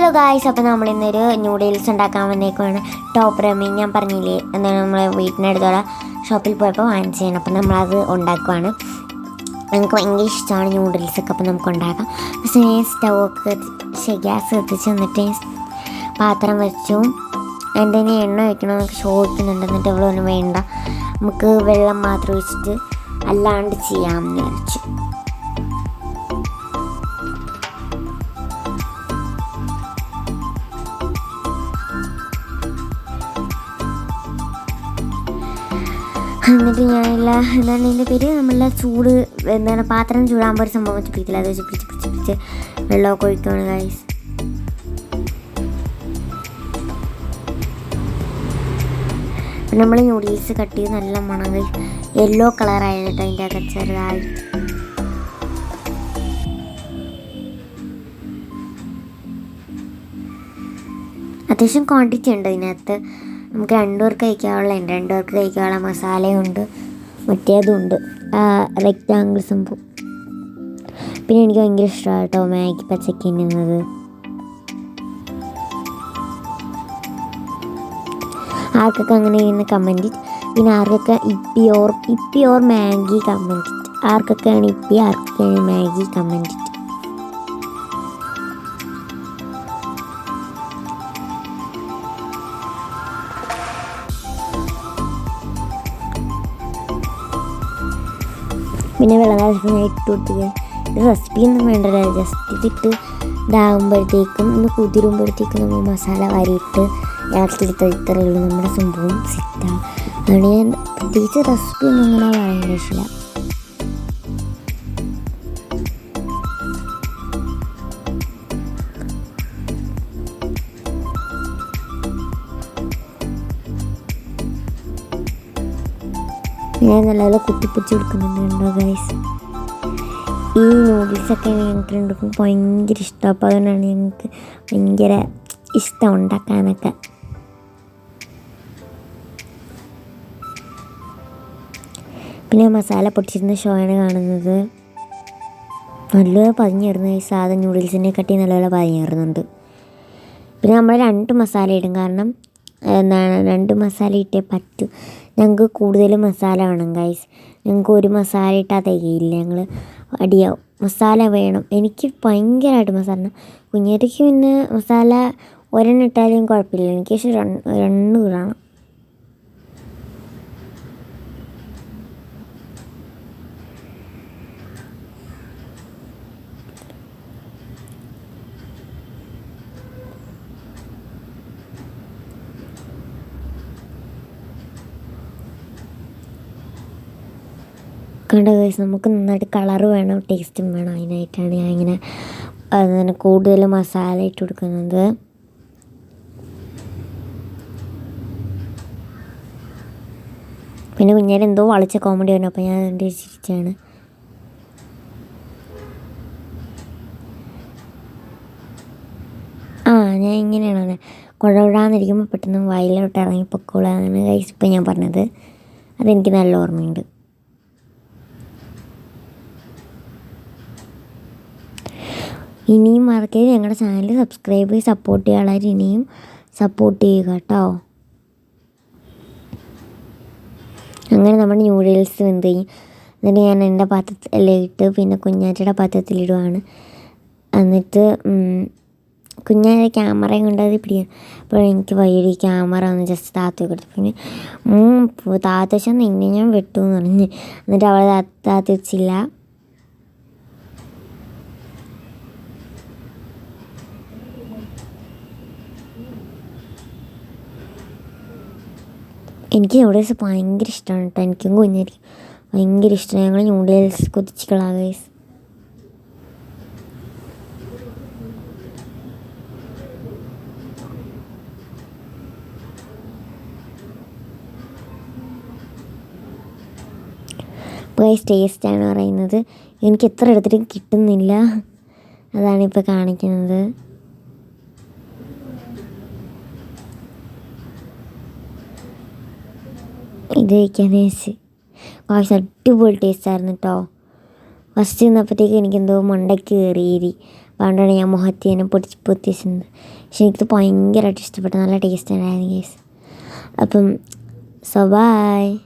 Hello guys, അപ്പോൾ നമ്മളിന്നൊരു noodles ഉണ്ടാക്കാൻ വന്നേക്കുവാണ്. Top റമീൻ ഞാൻ പറഞ്ഞില്ലേ, എന്താണ് നമ്മൾ വീട്ടിനടുത്തുള്ള ഷോപ്പിൽ പോയപ്പോൾ വാങ്ങിച്ചതാണ്. അപ്പോൾ നമ്മളത് ഉണ്ടാക്കുവാണ്. നമുക്ക് ഭയങ്കര ഇഷ്ടമാണ് ന്യൂഡിൽസൊക്കെ. അപ്പോൾ നമുക്ക് ഉണ്ടാക്കാം. പക്ഷേ സ്റ്റൗവൊക്കെ ഗ്യാസ് കത്തിച്ച് എന്നിട്ട് പാത്രം വെച്ചു. എൻ്റെ ഇനി എണ്ണ വയ്ക്കണമെന്നൊക്കെ ചോദിക്കുന്നുണ്ട്. എന്നിട്ട് അവളൊന്നും വേണ്ട, നമുക്ക് വെള്ളം മാത്രം ഒഴിച്ചിട്ട് അല്ലാണ്ട് ചെയ്യാമെന്ന് വിചാരിച്ചു. എന്നിട്ട് ഞാനില്ല എന്താണ് ഇതിൻ്റെ പേര്, നമ്മളെ ചൂട് എന്താണ് പാത്രം ചൂടാകുമ്പോൾ ഒരു സംഭവം വെച്ച് പിടിക്കില്ല, അത് വെച്ച് പിടിച്ച് വെള്ളമൊക്കെ ഒഴിക്കുകയാണ് ഗൈസ്. നമ്മൾ ന്യൂഡിൽസ് കട്ട് ചെയ്ത് നല്ല മണം യെല്ലോ കളറായിരുന്നു കേട്ടോ അതിൻ്റെ ഒക്കെ ചെറുതായിട്ട്. അത്യാവശ്യം ക്വാണ്ടിറ്റി ഉണ്ട് ഇതിനകത്ത്. നമുക്ക് 2 പേർക്ക് കഴിക്കാനുള്ളതുണ്ട്, 2 പേർക്ക് കഴിക്കാനുള്ള മസാലയുണ്ട്, മറ്റേതുണ്ട് റെക്റ്റാങ്കിൾ സംഭവം. പിന്നെ എനിക്ക് ഭയങ്കര ഇഷ്ടമാണ് കേട്ടോ മാഗി പച്ചക്ക് തിന്നുന്നത്. ആർക്കൊക്കെ അങ്ങനെ ഇരുന്ന് കമൻറ്റ്. പിന്നെ ആർക്കൊക്കെ ഇപ്പി ഓർ മാഗി കമൻറ്റ്. ആർക്കൊക്കെയാണ് ഇപ്പി, ആർക്കൊക്കെയാണ് മാഗി കമൻറ്റ്. പിന്നെ വെള്ളം തിളച്ച് ഇട്ട് കൊടുക്കുക. റെസിപ്പി ഒന്നും വേണ്ടല്ലോ, ജസ്റ്റ് ഇതിട്ട് ഇതാകുമ്പോഴത്തേക്കും ഒന്ന് കുതിരുമ്പോഴത്തേക്കും നമ്മൾ മസാല വാരിയിട്ട് ഇളക്കിയെടുത്ത് ഇത്രയേ ഉള്ളൂ, നമ്മുടെ സംഭവം സെറ്റാകും. അതുകൊണ്ട് ഞാൻ പ്രത്യേകിച്ച് റെസിപ്പി ഒന്നും അങ്ങനെ പറയാൻ പറ്റില്ല. ഞാൻ നല്ലപോലെ കുത്തിപ്പിടിച്ച് കൊടുക്കുന്നുണ്ടോ ഗൈസ്. ഈ നൂഡിൽസൊക്കെ ഞങ്ങൾക്ക് രണ്ടും ഭയങ്കര ഇഷ്ടമാണ്. അപ്പോൾ അതുകൊണ്ടാണ് ഞങ്ങൾക്ക് ഭയങ്കര ഇഷ്ടം ഉണ്ടാക്കാനൊക്കെ. പിന്നെ മസാല പൊടിച്ചിരുന്ന ഷോയാണ് കാണുന്നത്. നല്ലപോലെ പതിഞ്ഞിരുന്നു ഈ സാധാ നൂഡിൽസിനെ കട്ടി നല്ലപോലെ പതിഞ്ഞിരുന്നുണ്ട്. പിന്നെ നമ്മൾ 2 മസാല ഇടും, കാരണം എന്താണ് 2 മസാല ഇട്ടേ പറ്റൂ. ഞങ്ങൾക്ക് കൂടുതൽ മസാല വേണം ഗൈസ്. ഞങ്ങൾക്ക് ഒരു മസാല ഇട്ടാൽ തികയില്ല, ഞങ്ങൾ അടിയാവും. മസാല വേണം. എനിക്ക് ഭയങ്കരമായിട്ട് മസാല. കുഞ്ഞേരിക്ക് പിന്നെ മസാല ഒരെണ്ണം ഇട്ടാലും കുഴപ്പമില്ല, എനിക്ക് പക്ഷേ 2 ഇടണം. കണ്ട ഗൈസ്, നമുക്ക് നന്നായിട്ട് കളറ് വേണം, ടേസ്റ്റും വേണം. അതിനായിട്ടാണ് ഞാൻ ഇങ്ങനെ അതിന് കൂടുതൽ മസാല ഇട്ട് കൊടുക്കുന്നത്. പിന്നെ കുഞ്ഞേരം എന്തോ വളിച്ച കോമഡി വന്നു, അപ്പോൾ ഞാൻ അതിൻ്റെ ചിരിച്ചാണ്. ഞാൻ ഇങ്ങനെയാണ് കുഴവിടാന്നിരിക്കുമ്പോൾ പെട്ടെന്ന് വയലിലോട്ട് ഇറങ്ങി പൊക്കോളാണ് ഗൈസ് ഇപ്പം ഞാൻ പറഞ്ഞത്. അതെനിക്ക് നല്ല ഓർമ്മയുണ്ട്. ഇനിയും മറക്കരുത് ഞങ്ങളുടെ ചാനൽ സബ്സ്ക്രൈബ് ചെയ്ത് സപ്പോർട്ട് ചെയ്യാനുള്ളവർ ഇനിയും സപ്പോർട്ട് ചെയ്യുക കേട്ടോ. അങ്ങനെ നമ്മുടെ ന്യൂഡിൽസ് വെന്ത് കഴിഞ്ഞ് എന്നിട്ട് ഞാൻ എൻ്റെ പാത്രത്തിലിട്ട് പിന്നെ കുഞ്ഞാറ്റയുടെ പാത്രത്തിലിടുവാണ്. എന്നിട്ട് കുഞ്ഞാറ്റ ക്യാമറയും കൊണ്ട് അത് പിടിക്കാം. അപ്പോൾ എനിക്ക് വയ്യൊരു ക്യാമറ ഒന്ന് ജസ്റ്റ് താത്തി കൊടുത്തു. പിന്നെ താത്ത വെച്ചാൽ നിന്നെ ഞാൻ വെട്ടു എന്ന് പറഞ്ഞ്. എന്നിട്ട് അവൾ താത്തി വെച്ചില്ല. എനിക്ക് ന്യൂഡിൽസ് ഭയങ്കര ഇഷ്ടമാണ് കേട്ടോ. എനിക്കും കുഞ്ഞായിരിക്കും ഭയങ്കര ഇഷ്ടമാണ്. ഞങ്ങൾ ന്യൂഡിൽസ് കൊതിച്ചിക്കളാ ഗൈസ്. ഗൈസ് ടേസ്റ്റാണ് പറയുന്നത്. എനിക്ക് എത്ര എടുത്തിട്ടും കിട്ടുന്നില്ല, അതാണിപ്പോൾ കാണിക്കുന്നത്. ഇത് കഴിക്കാന്ന് വെച്ച് കാശ് അടിപൊളി ടേസ്റ്റായിരുന്നു കേട്ടോ. ഫസ്റ്റ് നിന്നപ്പോഴത്തേക്ക് എനിക്കെന്തോ മണ്ടയ്ക്ക് കയറിയേരി. അതുകൊണ്ടാണ് ഞാൻ മുഖത്ത് തന്നെ പൊത്തിച്ചത്. പക്ഷെ എനിക്കിത് ഭയങ്കരമായിട്ട് ഇഷ്ടപ്പെട്ടു. നല്ല ടേസ്റ്റ് ഉണ്ടായിരുന്നു ഗൈസ്. അപ്പം സോ ബൈ.